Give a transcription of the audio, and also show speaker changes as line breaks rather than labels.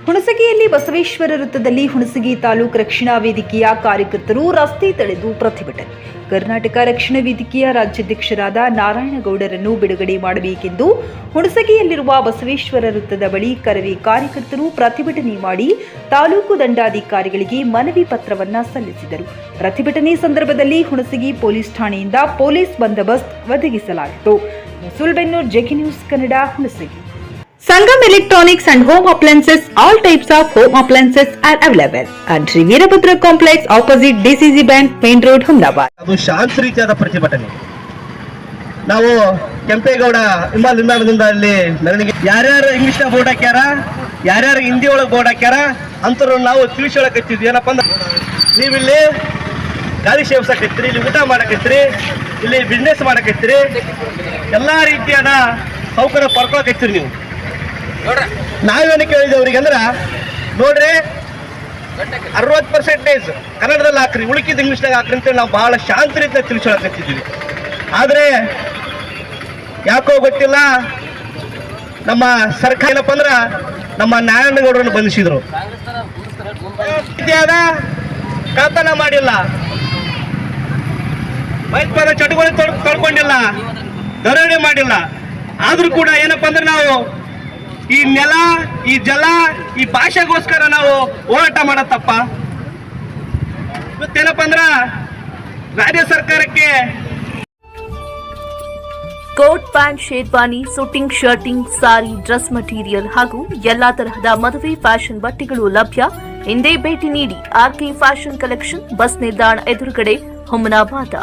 ಹುಣಸಗಿಯಲ್ಲಿ ಬಸವೇಶ್ವರ ವೃತ್ತದಲ್ಲಿ ಹುಣಸಗಿ ತಾಲೂಕು ರಕ್ಷಣಾ ವೇದಿಕೆಯ ಕಾರ್ಯಕರ್ತರು ರಸ್ತೆ ತಡೆದು ಪ್ರತಿಭಟನೆ. ಕರ್ನಾಟಕ ರಕ್ಷಣಾ ವೇದಿಕೆಯ ರಾಜ್ಯಾಧ್ಯಕ್ಷರಾದ ನಾರಾಯಣಗೌಡರನ್ನು ಬಿಡುಗಡೆ ಮಾಡಬೇಕೆಂದು ಹುಣಸಗಿಯಲ್ಲಿರುವ ಬಸವೇಶ್ವರ ವೃತ್ತದ ಬಳಿ ಕರವೇ ಕಾರ್ಯಕರ್ತರು ಪ್ರತಿಭಟನೆ ಮಾಡಿ ತಾಲೂಕು ದಂಡಾಧಿಕಾರಿಗಳಿಗೆ ಮನವಿ ಪತ್ರವನ್ನು ಸಲ್ಲಿಸಿದರು. ಪ್ರತಿಭಟನೆ ಸಂದರ್ಭದಲ್ಲಿ ಹುಣಸಗಿ ಪೊಲೀಸ್ ಠಾಣೆಯಿಂದ ಪೊಲೀಸ್ ಬಂದೋಬಸ್ತ್ ಒದಗಿಸಲಾಯಿತು. Musulbennur JK news Kannada, Hunasagi. Sangam Electronics and Home Appliances. All types of home appliances are available at Veerabhadra Complex opposite DCC Bank, Main Road, Ahmedabad.
ಅದು ಶಾಂತ ರೀತಿಯಾದ ಪ್ರತಿಭಟನೆ. ನಾವು ಕೆಂಪೇಗೌಡ ವಿಮಾನದಿಂದ ಅಲ್ಲಿ ಮೆರವಣಿಗೆ ಯಾರ್ಯಾರು ಇಂಗ್ಲಿಷ್ ನ ಬೋರ್ಡ್ ಹಾಕ್ಯಾರ, ಯಾರ್ಯಾರು ಹಿಂದಿ ಒಳಗೆ ಬೋರ್ಡ್ ಹಾಕ್ಯಾರ ಅಂತವ್ರು ನಾವು ತಿಳಿಸೋಳಕತ್ತಿದ್ವಿ. ಏನಪ್ಪ ಅಂದ್ರೆ ನೀವಿಲ್ಲಿ ಗಾಳಿ ಸೇವಿಸಕತ್ತೀರಿ, ಇಲ್ಲಿ ಊಟ ಮಾಡಕತ್ತೀರಿ, ಇಲ್ಲಿ ಬಿಸ್ನೆಸ್ ಮಾಡಕತ್ತೀರಿ, ಎಲ್ಲಾ ರೀತಿಯಾದ ಸೌಕರ್ಯ ಪಡ್ಕೊಳಕತ್ತೀರಿ. ನೀವು ನಾವೇನು ಕೇಳಿದ್ವಿ ಅವ್ರಿಗೆ ಅಂದ್ರೆ, ನೋಡ್ರಿ 60% ಕನ್ನಡದಲ್ಲಿ ಹಾಕ್ರಿ, ಉಳಿಕಿದ ಇಂಗ್ಲಿಷ್ನಾಗ ಹಾಕ್ರಿ ಅಂತ ನಾವು ಬಹಳ ಶಾಂತ ರೀತಿಯಾಗಿ ತಿಳಿಸೋಳಕತ್ತಿದ್ವಿ. ಆದರೆ ಯಾಕೋ ಗೊತ್ತಿಲ್ಲ, ನಮ್ಮ ಸರ್ಕಾರ ಏನಪ್ಪ ಅಂದ್ರೆ ನಮ್ಮ ನಾರಾಯಣಗೌಡರನ್ನು ಬಂಧಿಸಿದ್ರು. ರೀತಿಯಾದ ಕಳತನ ಮಾಡಿಲ್ಲ, ಭಯೋತ್ಪಾದಕ ಚಟುವಟಿಕೆ ತೊಡ್ಕೊಂಡಿಲ್ಲ, ದರೋಡೆ ಮಾಡಿಲ್ಲ. ಆದ್ರೂ ಕೂಡ ಏನಪ್ಪ ಅಂದ್ರೆ ನಾವು ಈ ನೆಲ, ಈ ಜಲ, ಈ ಭಾಷೆಗೋಸ್ಕರ ನಾವು ಹೋರಾಟ ಮಾಡತ್ತಪ್ಪ. ಇವತ್ತೇನಪ್ಪ ಅಂದ್ರ ರಾಜ್ಯ ಸರ್ಕಾರಕ್ಕೆ
coat pant, sherwani, suiting, shirting, sari, dress material ಹಾಗೂ ಎಲ್ಲಾ ತರಹದ ಮದುವೆ ಫ್ಯಾಷನ್ ಬಟ್ಟೆಗಳು ಲಭ್ಯ. ಹಿಂದೆ ಭೇಟಿ ನೀಡಿ. ಆರ್ಕೆ ಫ್ಯಾಷನ್ ಕಲೆಕ್ಷನ್, ಬಸ್ ನಿಲ್ದಾಣ ಎದುರುಗಡೆ, ಹುಮನಾಬಾದ.